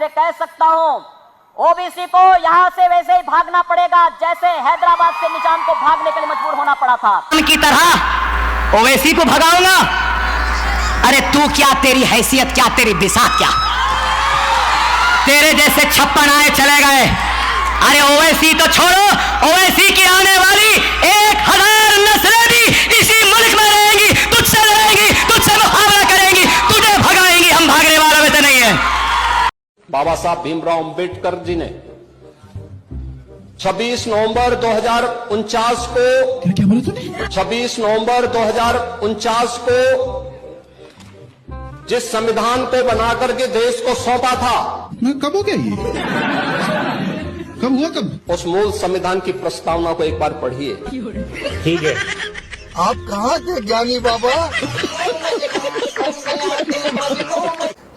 आपसे कह सकता हूं, ओबीसी को यहां से वैसे ही भागना पड़ेगा जैसे हैदराबाद से निजाम को भागने के लिए मजबूर होना पड़ा था। की तरह ओवैसी को भगाऊंगा। अरे तू क्या, तेरी हैसियत क्या, तेरी बिसात क्या, तेरे जैसे 56 आए चले गए। अरे ओवैसी तो छोड़ो, ओवैसी की आने वाली 1000 नस्लें भी इसी मुल्क में रहेंगी, तुझसे लड़ेंगी, तुझसे मुकाबला करेंगी, तुझे भगाएंगी। हम भागने वालों में तो नहीं है। बाबा साहब भीमराव अंबेडकर जी ने 26 नवंबर 2049 को 26 नवंबर 2049 को जिस संविधान पे बनाकर के देश को सौंपा था, कब हो गया ये? कब हुआ कब? उस मूल संविधान की प्रस्तावना को एक बार पढ़िए। ठीक है। आप कहाँ थे ज्ञानी बाबा?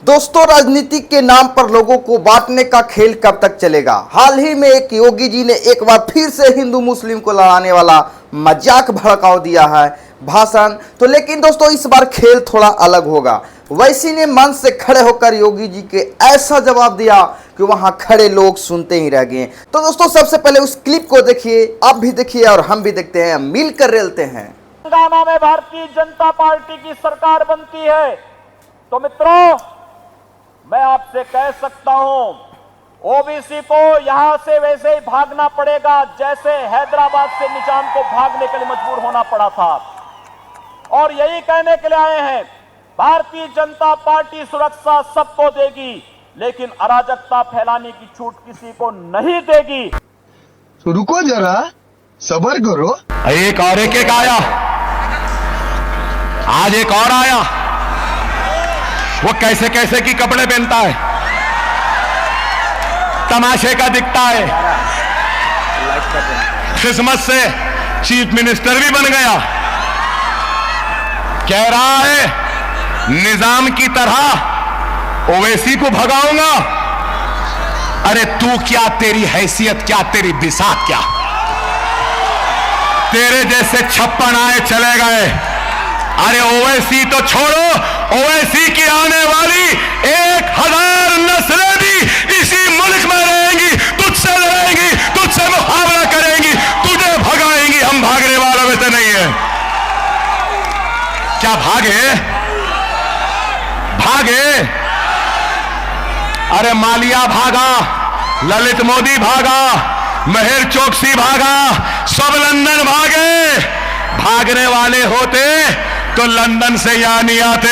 दोस्तों, राजनीति के नाम पर लोगों को बांटने का खेल कब तक चलेगा? हाल ही में एक योगी जी ने एक बार फिर से हिंदू मुस्लिम को लड़ाने वाला मजाक भड़काव दिया है भाषण तो, लेकिन दोस्तों इस बार खेल थोड़ा अलग होगा। वैसी ने मंच से खड़े होकर योगी जी के ऐसा जवाब दिया कि वहां खड़े लोग सुनते ही रह गए। तो दोस्तों सबसे पहले उस क्लिप को देखिए, आप भी देखिए और हम भी देखते हैं, मिलकर रेलते हैं। तेलंगाना में भारतीय जनता पार्टी की सरकार बनती है तो मित्रों, मैं आपसे कह सकता हूं, ओबीसी को यहां से वैसे ही भागना पड़ेगा जैसे हैदराबाद से निजाम को भागने के लिए मजबूर होना पड़ा था। और यही कहने के लिए आए हैं, भारतीय जनता पार्टी सुरक्षा सबको देगी, लेकिन अराजकता फैलाने की छूट किसी को नहीं देगी। तो रुको जरा, सब्र करो। एक और एक आया, आज एक और आया। वो कैसे कैसे की कपड़े पहनता है, तमाशे का दिखता है। किस्मत से चीफ मिनिस्टर भी बन गया। कह रहा है निजाम की तरह ओवैसी को भगाऊंगा। अरे तू क्या, तेरी हैसियत क्या, तेरी बिसात क्या, तेरे जैसे 56 आए चले गए। अरे ओवैसी तो छोड़ो, ओवैसी की आने वाली 1000 नस्लें भी इसी मुल्क में रहेंगी, तुझसे लड़ेंगी, तुझसे मुकाबला करेंगी, तुझे भगाएंगी। हम भागने वालों में तो नहीं है। क्या भागे? भागे? अरे मालिया भागा, ललित मोदी भागा, मेहर चोकसी भागा, सब लंदन भागे। भागने वाले होते तो लंदन से यहां नहीं आते।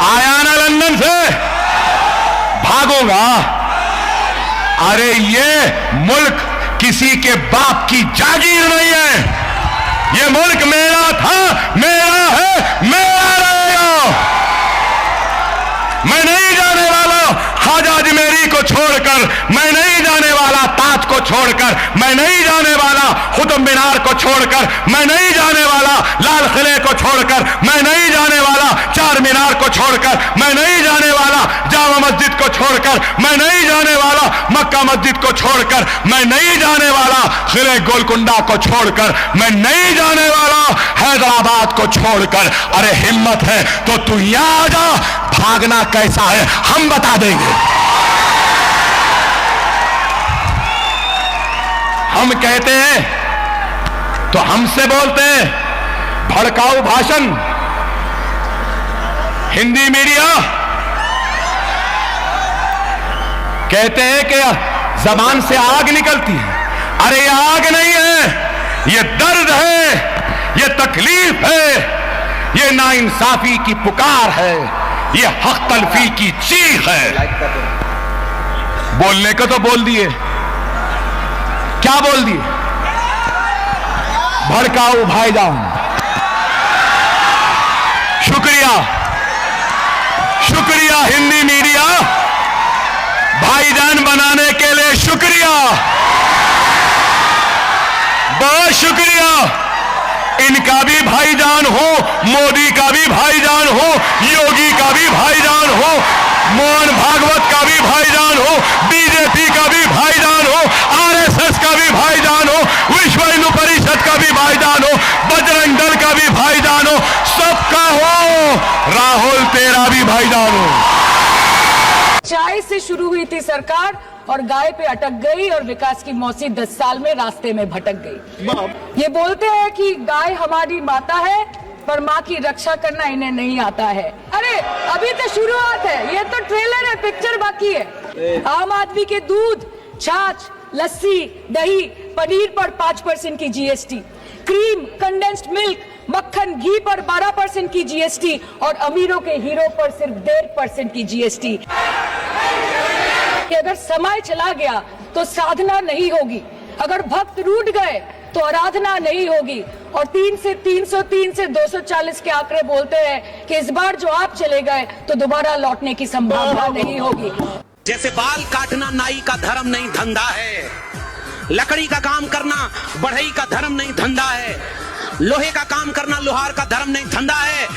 आया ना लंदन से, भागोगा। अरे ये मुल्क किसी के बाप की जागीर नहीं है। ये मुल्क मेरा था, मेरा है, मेरा रहेगा। मैं नहीं जाने वाला ख्वाजा अजमेरी को छोड़कर, मैं नहीं जाने वाला ताज को छोड़कर, मैं नहीं जाने वाला कुतुब मीनार को छोड़कर, मैं नहीं जाने वाला लाल किले को छोड़कर, मैं नहीं जाने वाला चार मीनार को छोड़कर, मैं नहीं जाने वाला जामा मस्जिद को छोड़कर, मैं नहीं जाने वाला मक्का मस्जिद को छोड़कर, मैं नहीं जाने वाला किले गोलकुंडा को छोड़कर, मैं नहीं जाने वाला हैदराबाद को छोड़कर। अरे हिम्मत है तो तू यहां आ जा। भागना कैसा है हम बता देंगे। हम कहते हैं तो हमसे बोलते हैं भड़काऊ भाषण। हिंदी मीडिया कहते हैं कि जबान से आग निकलती है। अरे ये आग नहीं है, ये दर्द है, ये तकलीफ है, ये नाइंसाफी की पुकार है, ये हक तलफी की चीख है। बोलने को तो बोल दिए, क्या बोल दिए? भड़काऊ भाईजान। शुक्रिया, शुक्रिया हिंदी मीडिया, भाईजान बनाने के लिए शुक्रिया, बहुत शुक्रिया। इनका भी भाईजान हो, मोदी का भी भाईजान हो, योगी का भी भाईजान हो, मोहन भागवत का भी भाईजान हो, बीजेपी का भी भाईजान हो, आरएसएस का भी भाईजान हो, विश्व हिंदू परिषद का भी भाईजान हो, बजरंग दल का भी भाईजान हो, सबका हो। राहुल तेरा भी भाईजान हो। चाय से शुरू हुई थी सरकार और गाय पे अटक गई और विकास की मौसी 10 साल में रास्ते में भटक गई। ये बोलते हैं कि गाय हमारी माता है पर माँ की रक्षा करना इन्हें नहीं आता है। अरे अभी तो शुरुआत है, ये तो ट्रेलर है, पिक्चर बाकी है। आम आदमी के दूध, छाछ, लस्सी, दही, पनीर पर 5% की जीएसटी, क्रीम, कंडेंस्ड मिल्क, मक्खन, घी पर 12% की जीएसटी और अमीरों के हीरो पर सिर्फ 1.5% की जीएसटी। कि अगर समय चला गया तो साधना नहीं होगी, अगर भक्त रूठ गए तो आराधना नहीं होगी। और 3 से 303 से 240 के आंकड़े बोलते हैं कि इस बार जो आप चले गए तो दोबारा लौटने की संभावना नहीं होगी। जैसे बाल काटना नाई का धर्म नहीं धंधा है, लकड़ी का काम करना बढ़ई का धर्म नहीं धंधा है, लोहे का काम करना लोहार का धर्म नहीं धंधा है,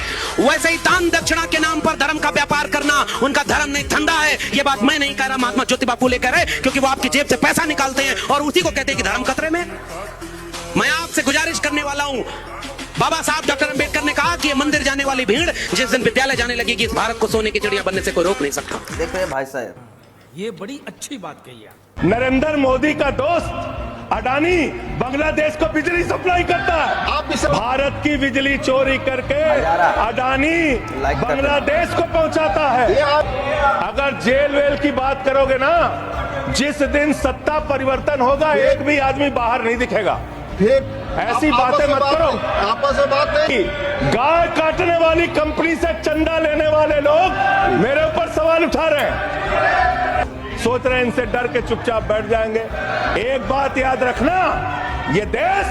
वैसे ही दान दक्षिणा के नाम पर धर्म का व्यापार करना उनका धर्म नहीं धंधा है। ये बात मैं नहीं कह रहा, महात्मा ज्योतिबा फूले कह रहे, क्योंकि वो आपकी जेब से पैसा निकालते हैं और उसी को कहते हैं कि धर्म खतरे में। मैं आपसे गुजारिश करने वाला हूं, बाबा साहब डॉक्टर अंबेडकर ने कहा कि ये मंदिर जाने वाली भीड़ जिस दिन विद्यालय जाने लगेगी इस भारत को सोने की चिड़िया बनने से कोई रोक नहीं सकता। देखो भाई साहब, ये बड़ी अच्छी बात कही है। नरेंद्र मोदी का दोस्त अडानी बांग्लादेश को बिजली सप्लाई करता है। आप इसे भारत की बिजली चोरी करके अडानी बांग्लादेश को पहुंचाता है। अगर जेल वेल की बात करोगे ना, जिस दिन सत्ता परिवर्तन होगा एक भी आदमी बाहर नहीं दिखेगा। ऐसी बातें मत करो, आपस में बात नहीं। गाय काटने वाली कंपनी से चंदा लेने वाले लोग मेरे ऊपर सवाल उठा रहे हैं, सोच रहे हैं इनसे डर के चुपचाप बैठ जाएंगे। एक बात याद रखना, ये देश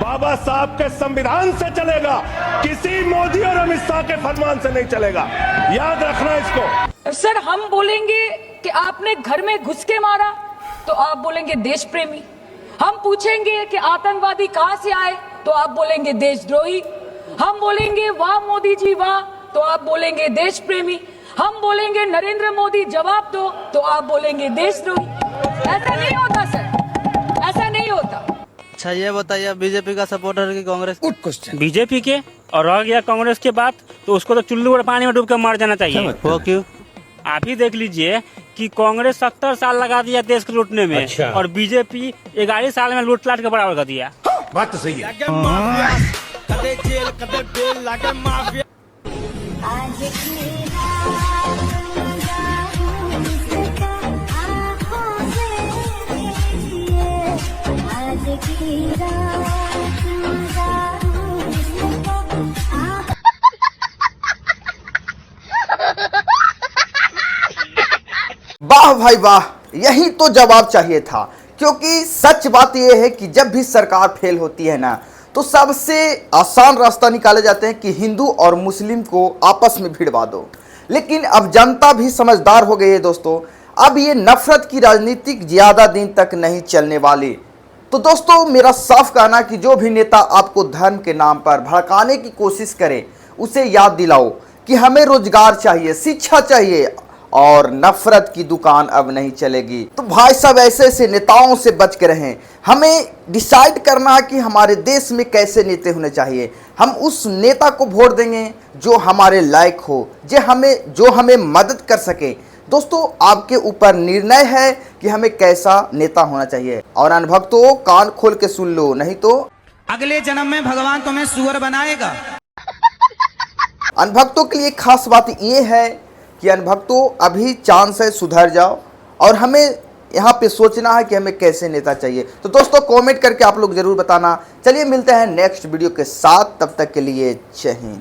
बाबा साहब के संविधान से चलेगा, किसी मोदी और अमित शाह के फरमान से नहीं चलेगा। याद रखना इसको। सर हम बोलेंगे कि आपने घर में घुस के मारा तो आप बोलेंगे देश प्रेमी। हम पूछेंगे कि आतंकवादी कहां से आए तो आप बोलेंगे देशद्रोही। हम बोलेंगे वाह मोदी जी वाह तो आप बोलेंगे देश प्रेमी। हम बोलेंगे नरेंद्र मोदी जवाब दो तो आप बोलेंगे देशद्रोही। ऐसा नहीं होता सर, ऐसा नहीं होता। अच्छा ये बताइए, बीजेपी का सपोर्टर की कांग्रेस? Good question. बीजेपी के और रह गया कांग्रेस के बात तो उसको तो चुल्लू और पानी में डूब कर मार जाना चाहिए। वो क्यों? आप ही देख लीजिए कि कांग्रेस 70 साल लगा दिया देश को लूटने में। अच्छा। और बीजेपी 11 साल में लूट लाट के बराबर कर दिया। बात तो सही है। वाह भाई वाह, यही तो जवाब चाहिए था। क्योंकि सच बात यह है कि जब भी सरकार फेल होती है ना, तो सबसे आसान रास्ता निकाले जाते हैं कि हिंदू और मुस्लिम को आपस में भिड़वा दो। लेकिन अब जनता भी समझदार हो गई है दोस्तों, अब ये नफरत की राजनीति ज़्यादा दिन तक नहीं चलने वाली। तो दोस्तों मेरा साफ कहना कि जो भी नेता आपको धर्म के नाम पर भड़काने की कोशिश करे, उसे याद दिलाओ कि हमें रोजगार चाहिए, शिक्षा चाहिए और नफरत की दुकान अब नहीं चलेगी। तो भाई साहब ऐसे ऐसे नेताओं से बच के रहें। हमें डिसाइड करना है कि हमारे देश में कैसे नेता होने चाहिए। हम उस नेता को वोट देंगे जो हमारे लायक हो, जो हमें मदद कर सके। दोस्तों आपके ऊपर निर्णय है कि हमें कैसा नेता होना चाहिए। और अनभक्तों कान खोल के सुन लो, नहीं तो अगले जन्म में भगवान तुम्हें सुअर बनाएगा। अनभक्तों के लिए खास बात यह है कि अनभक्तों अभी चांस है, सुधर जाओ। और हमें यहाँ पे सोचना है कि हमें कैसे नेता चाहिए। तो दोस्तों कमेंट करके आप लोग जरूर बताना। चलिए मिलते हैं नेक्स्ट वीडियो के साथ, तब तक के लिए जय हिंद।